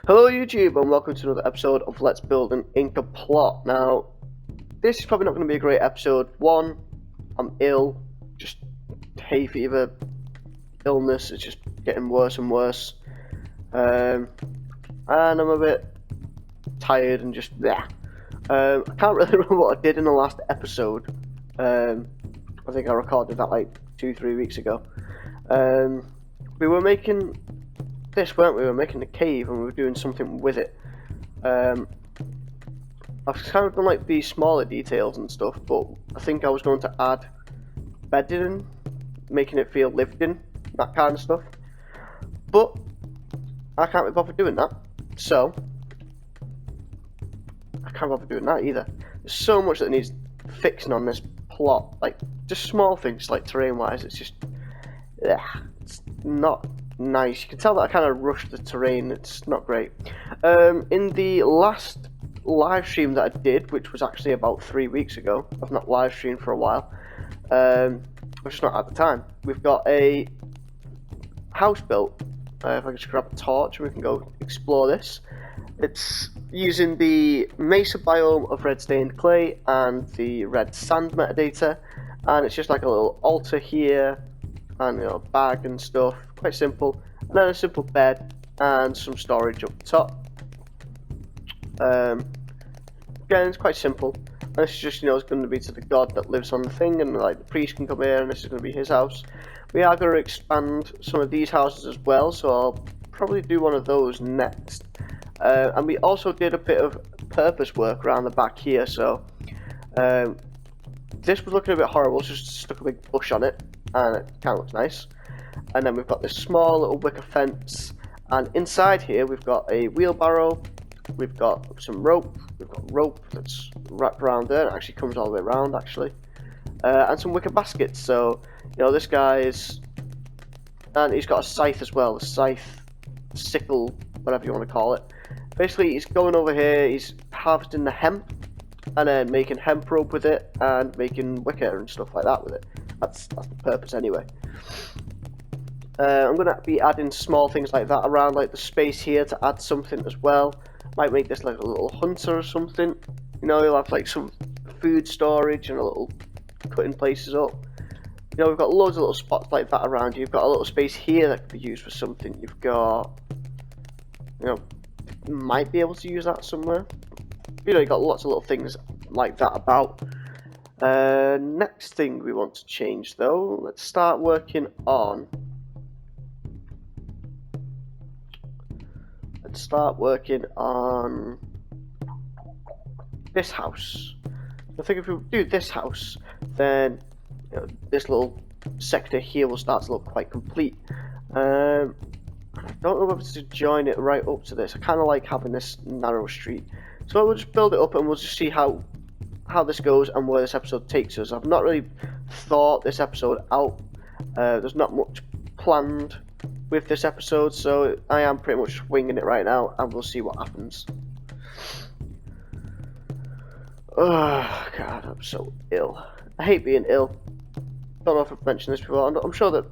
Hello YouTube and welcome to another episode of Let's Build an Inca Plot. Now, this is probably not going to be a great episode. One, I'm ill, just hay fever, illness, it's just getting worse and worse. And I'm a bit tired and just, yeah. I can't really remember what I did in the last episode. I think I recorded that like 2-3 weeks ago. We were making this, weren't we? We were making a cave and we were doing something with it. I've kind of done like the smaller details and stuff, but I think I was going to add bedding, making it feel lived in, that kind of stuff. But I can't be bothered doing that, so I can't bother doing that either. There's so much that needs fixing on this plot, like just small things like terrain wise. It's just, yeah, it's not nice. You can tell that I kind of rushed the terrain. It's not great. In the last live stream that I did, which was actually about 3 weeks ago, I've not live streamed for a while. I've just not at the time. We've got a house built. If I can just grab a torch, we can go explore this. It's using the mesa biome of red stained clay and the red sand metadata, and it's just like a little altar here and a bag and stuff, quite simple, and then a simple bed and some storage up top. Again, it's quite simple, and this is just, it's going to be to the god that lives on the thing, and like the priest can come here and this is going to be his house. We are going to expand some of these houses as well, so I'll probably do one of those next. And we also did a bit of purpose work around the back here, so this was looking a bit horrible, so just stuck a big bush on it, and it kind of looks nice. And then we've got this small little wicker fence, and inside here we've got a wheelbarrow, we've got some rope, we've got rope that's wrapped around there, it actually comes all the way around actually, and some wicker baskets. So, this guy is, and he's got a scythe as well, a scythe, sickle, whatever you want to call it. Basically, he's going over here, he's harvesting the hemp, and then making hemp rope with it, and making wicker and stuff like that with it. That's the purpose anyway. I'm going to be adding small things like that around like the space here to add something as well. Might make this like a little hunter or something. You'll have like some food storage and a little cutting places up. We've got loads of little spots like that around you. You've got a little space here that could be used for something. You've got, might be able to use that somewhere. You've got lots of little things like that about. Next thing we want to change though, let's start working on this house. I think if we do this house, then this little sector here will start to look quite complete. I don't know whether to join it right up to this. I kind of like having this narrow street, so we'll just build it up and we'll just see how this goes and where this episode takes us. I've not really thought this episode out. There's not much planned with this episode, so I am pretty much winging it right now, and we'll see what happens. Oh god, I'm so ill. I hate being ill. Don't know if I've mentioned this before. I'm sure that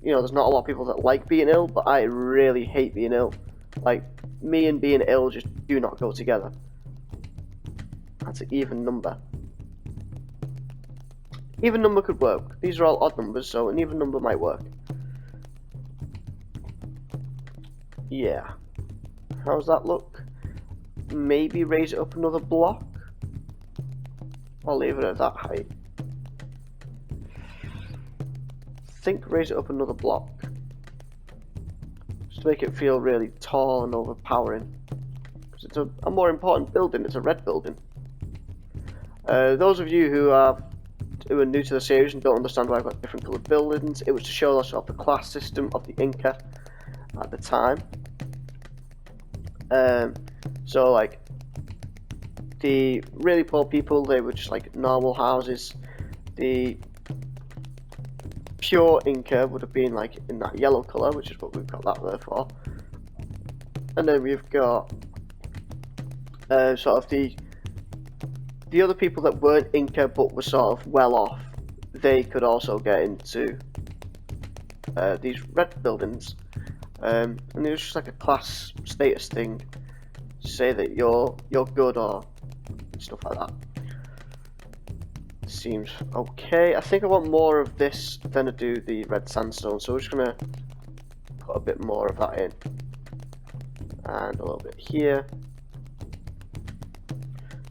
there's not a lot of people that like being ill, but I really hate being ill. Like, me and being ill just do not go together. That's an even number. Even number could work. These are all odd numbers, so an even number might work. Yeah. How's that look? Maybe raise it up another block? I'll leave it at that height. I think raise it up another block. Just to make it feel really tall and overpowering. Because it's a more important building, it's a red building. Those of you who are new to the series and don't understand why I've got different coloured buildings, it was to show us the class system of the Inca at the time. So like the really poor people, they were just like normal houses. The pure Inca would have been like in that yellow colour, which is what we've got that there for. And then we've got sort of the other people that weren't Inca but were sort of well off. They could also get into these red buildings. And it's just like a class status thing to say that you're good or stuff like that. Seems okay. I think I want more of this than I do the red sandstone, so we're just gonna put a bit more of that in, and a little bit here.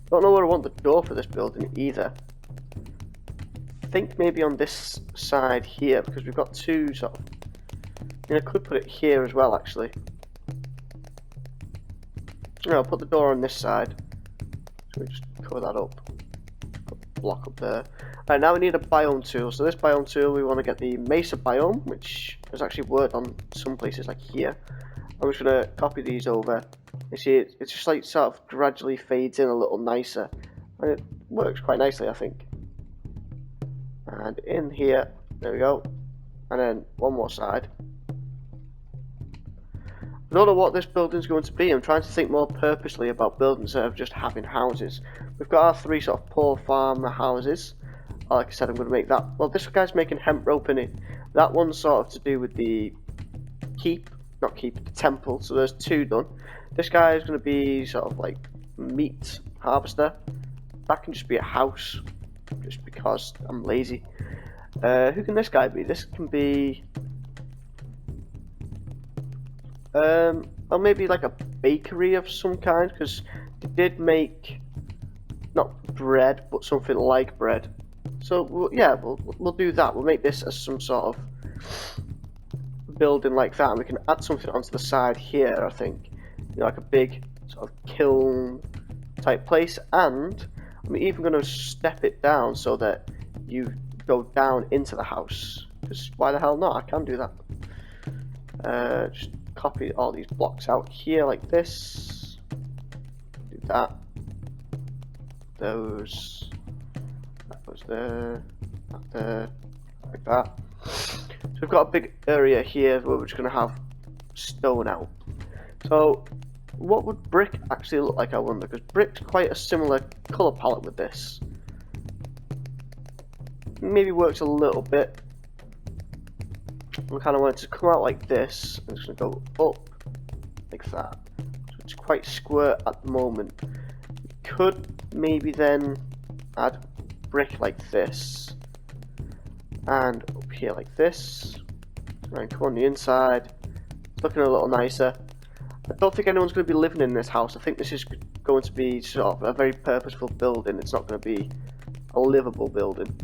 Don't know where I want the door for this building either. I think maybe on this side here, because we've got two sort of. I mean, I could put it here as well, actually. No, I'll put the door on this side. So we just cover that up. Put the block up there. Right, now we need a biome tool. So this biome tool, we want to get the Mesa biome, which has actually worked on some places like here. I'm just going to copy these over. You see, it's just like sort of gradually fades in a little nicer. And it works quite nicely, I think. And in here, there we go. And then one more side. I don't know what this building's going to be. I'm trying to think more purposely about buildings instead of just having houses. We've got our three sort of poor farmer houses. Like I said, I'm going to make that. Well, this guy's making hemp rope in it. That one's sort of to do with the the temple. So there's two done. This guy is going to be sort of like meat harvester. That can just be a house, just because I'm lazy. Who can this guy be? This can be. Or maybe like a bakery of some kind, because they did make not bread, but something like bread. So we'll do that. We'll make this as some sort of building like that, and we can add something onto the side here. I think, you know, like a big sort of kiln type place, and I'm even going to step it down so that you go down into the house. Because why the hell not? I can do that. Just copy all these blocks out here like this. Do that. Those. That goes there. That there. Like that. So we've got a big area here where we're just going to have stone out. So what would brick actually look like, I wonder? Because brick's quite a similar colour palette with this. Maybe works a little bit. We kind of want it to come out like this. I'm just going to go up like that. So it's quite square at the moment. We could maybe then add brick like this. And up here like this. And come on the inside. It's looking a little nicer. I don't think anyone's going to be living in this house. I think this is going to be sort of a very purposeful building. It's not going to be a livable building.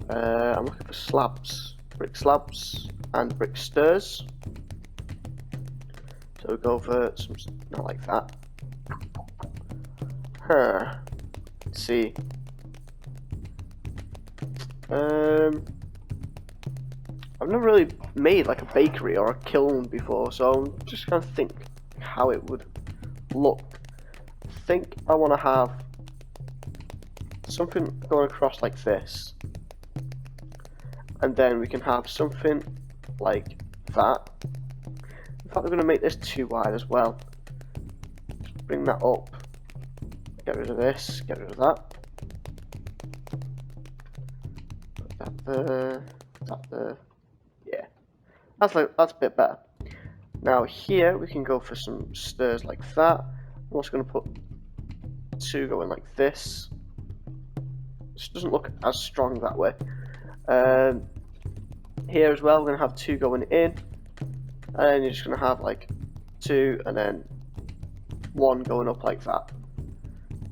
I'm looking for slabs. Brick slabs and brick stairs. So we go for some, not like that. Let's see. I've never really made like a bakery or a kiln before, so I'm just gonna think how it would look. I think I want to have something going across like this. And then we can have something like that. In fact, we're going to make this too wide as well. Just bring that up. Get rid of this. Get rid of that. Put that there. That there. Yeah. That's a bit better. Now here we can go for some stairs like that. I'm also going to put two going like this. This doesn't look as strong that way. Here as well, we're going to have two going in, and then you're just going to have like two, and then one going up like that.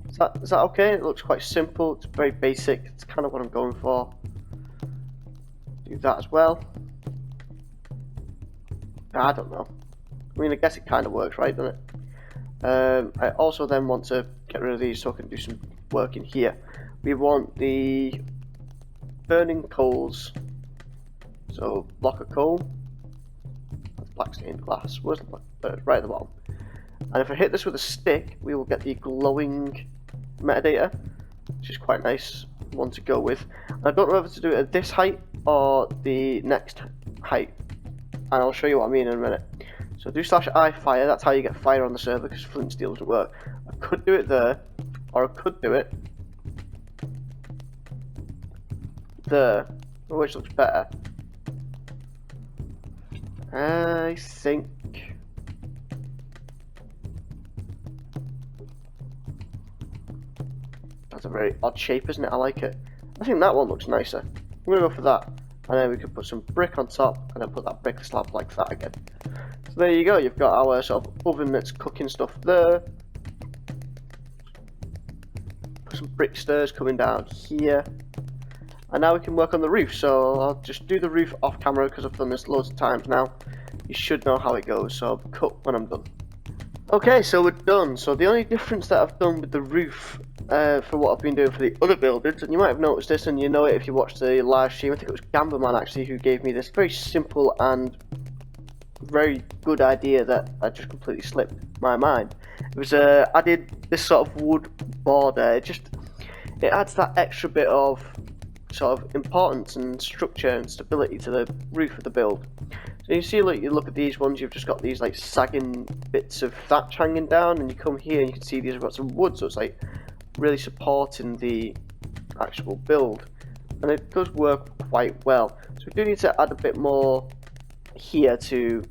Is that okay? It looks quite simple. It's very basic. It's kind of what I'm going for. Do that as well. I don't know. I mean, I guess it kind of works, right? Doesn't it? I also then want to get rid of these so I can do some work in here. We want the burning coals. So block of coal. That's black stained glass. Where's the black? Right at the bottom. And if I hit this with a stick, we will get the glowing metadata, which is quite nice one to go with. And I don't know whether to do it at this height or the next height, and I'll show you what I mean in a minute. So do /I fire. That's how you get fire on the server, because flint and steel doesn't work. I could do it there, or I could do it there, which looks better. I think that's a very odd shape, isn't it? I like it. I think that one looks nicer. I'm gonna go for that, and then we could put some brick on top, and then put that brick slab like that again. So there you go. You've got our sort of oven that's cooking stuff there. Put some brick stairs coming down here. And now we can work on the roof, so I'll just do the roof off camera because I've done this loads of times now. You should know how it goes, so I'll cut when I'm done. Okay, so we're done. So the only difference that I've done with the roof for what I've been doing for the other buildings, and you might have noticed this and you know it if you watched the live stream, I think it was Gamberman actually who gave me this very simple and very good idea that I just completely slipped my mind. It was I did this sort of wood border. It adds that extra bit of sort of importance and structure and stability to the roof of the build. So you see, like, you look at these ones, you've just got these like sagging bits of thatch hanging down, and you come here and you can see these have got some wood, so it's like really supporting the actual build, and it does work quite well. So we do need to add a bit more here to,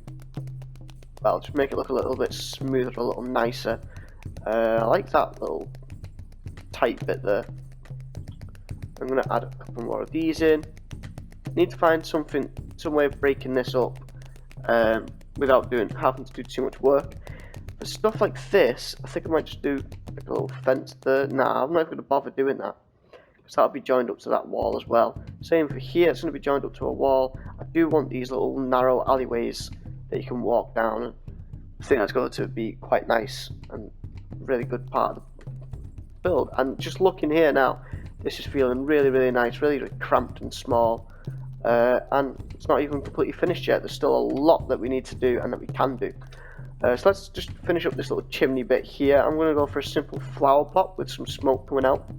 well, just make it look a little bit smoother, a little nicer. I like that little tight bit there. I'm going to add a couple more of these in. Need to find some way of breaking this up without having to do too much work. For stuff like this, I think I might just do like a little fence there. Nah, I'm not even going to bother doing that, because that'll be joined up to that wall as well. Same for here, it's going to be joined up to a wall. I do want these little narrow alleyways that you can walk down. I think that's going to be quite nice and really good part of the build. And just looking here now, this is feeling really, really nice, really cramped and small, and it's not even completely finished yet. There's still a lot that we need to do and that we can do. So let's just finish up this little chimney bit here. I'm going to go for a simple flower pot with some smoke coming out.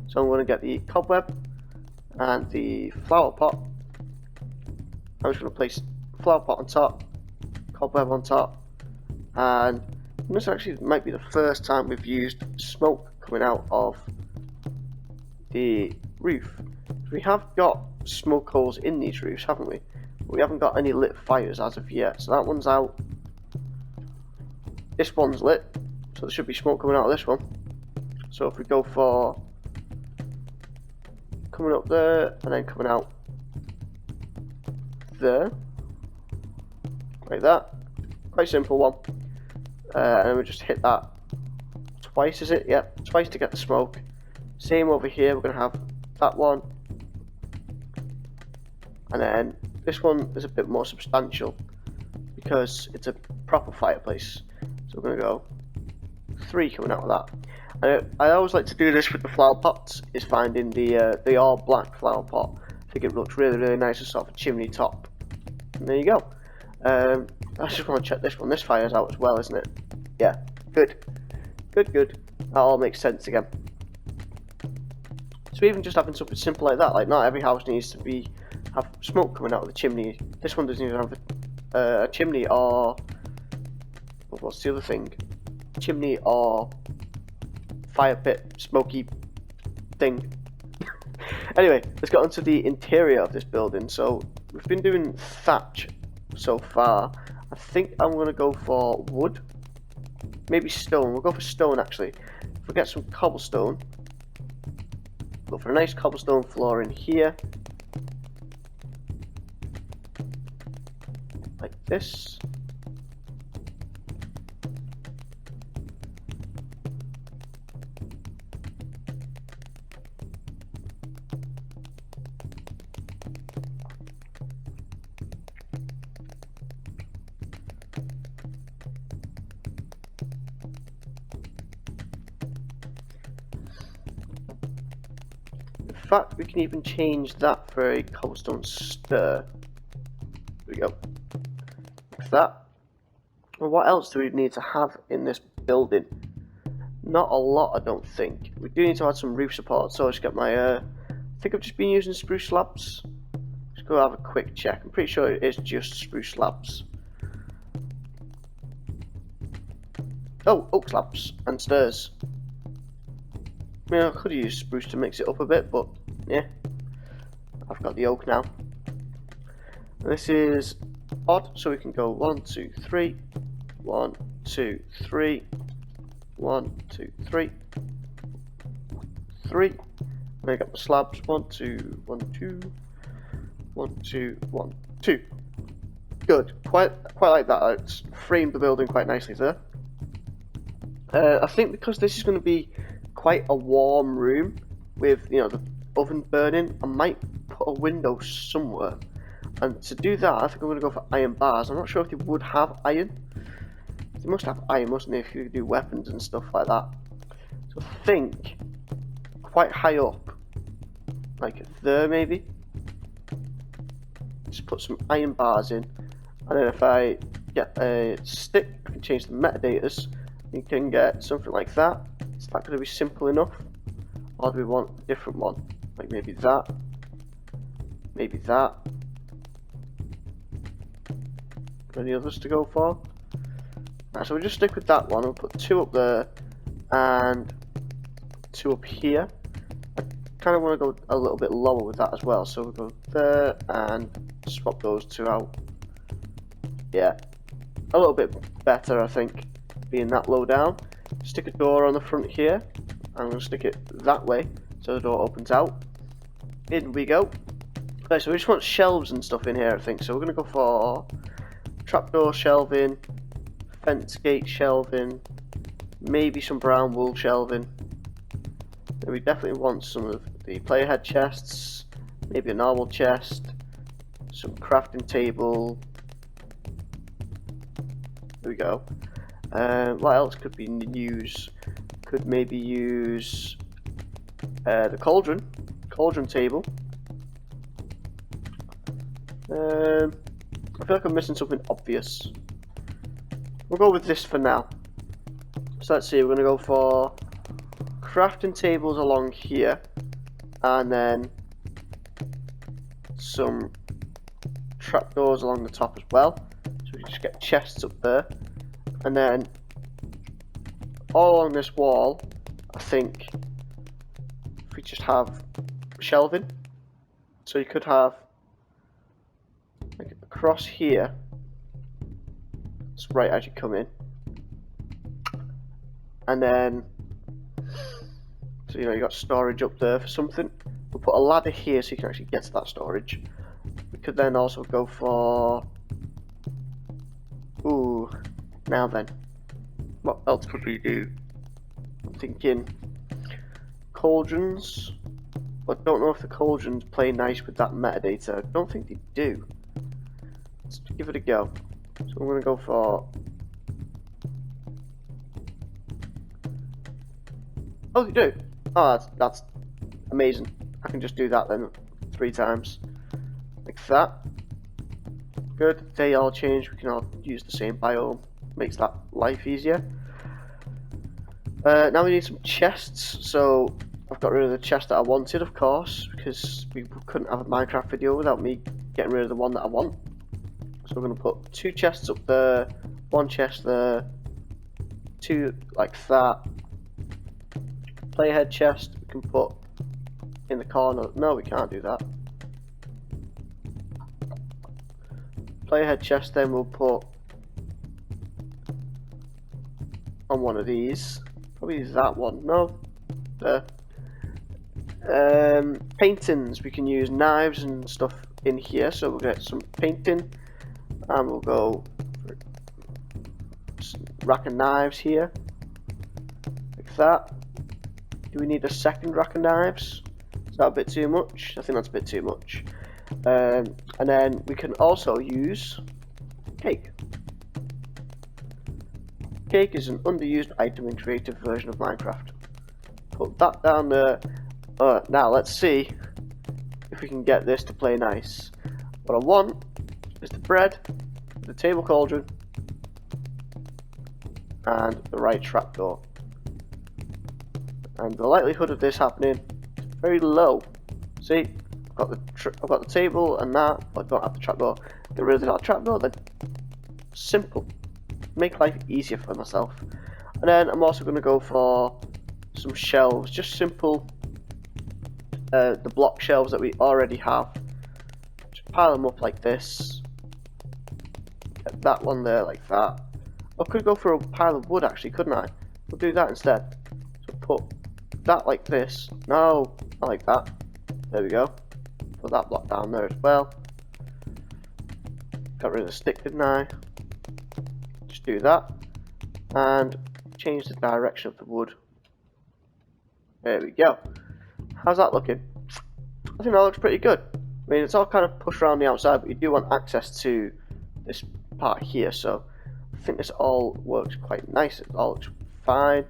So I'm going to get the cobweb and the flower pot. I'm just going to place flower pot on top, cobweb on top, and this actually might be the first time we've used smoke coming out of the roof. We have got smoke holes in these roofs, haven't we? But we haven't got any lit fires as of yet. So that one's out. This one's lit, so there should be smoke coming out of this one. So if we go for coming up there and then coming out there, like that. Quite simple one. And then we just hit that twice, is it? Yep, twice to get the smoke. Same over here, we're going to have that one, and then this one is a bit more substantial because it's a proper fireplace, so we're going to go 3 coming out of that. And I always like to do this with the flower pots, is finding the all black flower pot. I think it looks really, really nice as sort of a chimney top. And there you go. I just want to check this one. This fire's out as well, isn't it? Yeah, good. Good. That all makes sense again. So even just having something simple like that, like not every house needs to have smoke coming out of the chimney. This one doesn't even have a chimney or what's the other thing? Chimney or fire pit, smoky thing. Anyway, let's get onto the interior of this building. So we've been doing thatch so far. I think I'm going to go for wood, maybe stone. We'll go for stone actually. If we get some cobblestone, go for a nice cobblestone floor in here, like this. In fact, we can even change that for a cobblestone stair. There we go. Like that. Well, what else do we need to have in this building? Not a lot, I don't think. We do need to add some roof support, so I just got my, I think I've just been using spruce slabs. Just go have a quick check. I'm pretty sure it is just spruce slabs. Oh, oak slabs and stairs. I mean, I could use spruce to mix it up a bit, but yeah, I've got the oak now. This is odd, so we can go 1, 2, 3, 1, 2, 3, 1, 2, 3, 3. And I got the slabs 1, 2, 1, 2, 1, 2, 1, 2. Good, quite like that. It's framed the building quite nicely there. I think because this is going to be quite a warm room with, you know, the oven burning, I might put a window somewhere. And to do that, I think I'm going to go for iron bars. I'm not sure if they would have iron. They must have iron, mustn't they, if you do weapons and stuff like that. So I think quite high up, like there maybe. Just put some iron bars in, and then if I get a stick, I can change the metadatas. You can get something like that. Is that going to be simple enough? Or do we want a different one? Like maybe that. Maybe that. Any others to go for? Right, so we'll just stick with that one. We'll put 2 up there and 2 up here. I kind of want to go a little bit lower with that as well. So we'll go there and swap those 2 out. Yeah, a little bit better, I think, being that low down. Stick a door on the front here. I'm going to stick it that way so the door opens out. In we go. Right, so we just want shelves and stuff in here, I think. So we're going to go for trapdoor shelving, fence gate shelving, maybe some brown wool shelving. And we definitely want some of the player head chests, maybe a normal chest, some crafting table. There we go. What else could we use? Could maybe use the cauldron table. I feel like I'm missing something obvious. We'll go with this for now. So let's see, we're going to go for crafting tables along here, and then some trapdoors along the top as well. So we just get chests up there, and then all along this wall, I think if we just have shelving, so you could have like across here. It's right as you come in, and then so you know you got storage up there for something. We'll put a ladder here so you can actually get to that storage. We could then also go for now then, what else could we do? I'm thinking cauldrons, but I don't know if the cauldrons play nice with that metadata. I don't think they do. Let's give it a go. So I'm going to go for... Oh, they do! Oh, that's amazing. I can just do that then 3 times. Like that. Good. They all change. We can all use the same biome. Makes that life easier. Now we need some chests. So I've got rid of the chest that I wanted, of course, because we couldn't have a Minecraft video without me getting rid of the one that I want. So we're going to put 2 chests up there, 1 chest there, 2 like that. Playhead chest we can put in the corner. No, we can't do that. Playhead chest then we'll put on one of these. Probably that one. No. There. Paintings. We can use knives and stuff in here. So we'll get some painting. And we'll go for a rack of knives here. Like that. Do we need a second rack of knives? Is that a bit too much? I think that's a bit too much. And then we can also use cake. Cake is an underused item in creative version of Minecraft. Put that down there. Now let's see if we can get this to play nice. What I want is the bread, the table cauldron, and the right trapdoor. And the likelihood of this happening is very low. See, I've got the table and that, but I don't have the trapdoor. Get rid of that trapdoor, then simple. Make life easier for myself. And then I'm also going to go for some shelves, just simple. The block shelves that we already have. Just pile them up like this. that one there like that. I could go for a pile of wood actually, couldn't I? We'll do that instead. So put that like this. No, not like that. There we go. Put that block down there as well. Got rid of the stick, didn't I? Just do that. And change the direction of the wood. There we go. How's that looking? I think that looks pretty good. I mean, it's all kind of pushed around the outside, but you do want access to this part here, so I think this all works quite nice. It all looks fine.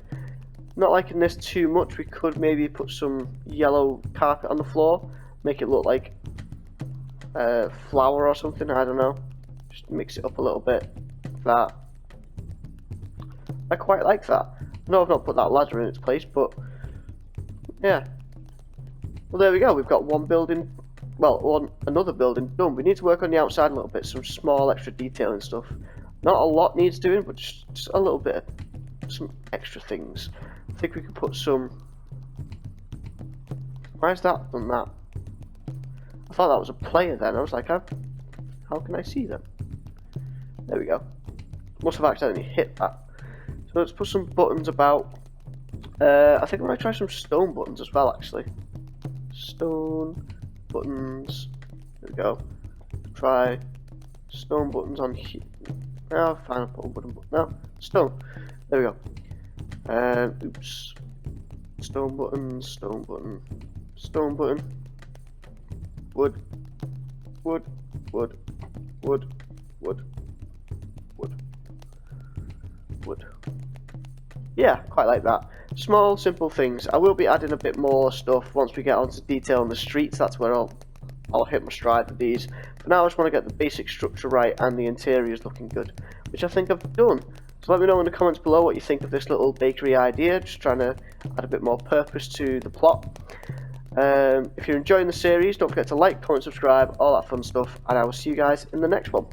Not liking this too much. We could maybe put some yellow carpet on the floor, make it look like flour or something. I don't know. Just mix it up a little bit. That. I quite like that. I know I've not put that ladder in its place, but yeah. Well, there we go. We've got one building, well, another building done. We need to work on the outside a little bit, some small extra detailing stuff. Not a lot needs doing, but just a little bit, some extra things. I think we could put some. Why is that done that? I thought that was a player then. I was like, how can I see them? There we go. Must have accidentally hit that. So let's put some buttons about. I think I'm going to try some stone buttons as well, actually. Stone buttons. There we go. Try stone buttons on here. Oh, fine, I'll put a wooden button. No, stone. There we go. Oops. Stone button, stone button, stone button. Wood, wood, wood, wood, wood, wood, wood. Yeah, quite like that. Small, simple things. I will be adding a bit more stuff once we get onto detail on the streets. That's where I'll hit my stride with these. For now, I just want to get the basic structure right and the interiors looking good, which I think I've done. So let me know in the comments below what you think of this little bakery idea. Just trying to add a bit more purpose to the plot. If you're enjoying the series, don't forget to like, comment, subscribe, all that fun stuff, and I will see you guys in the next one.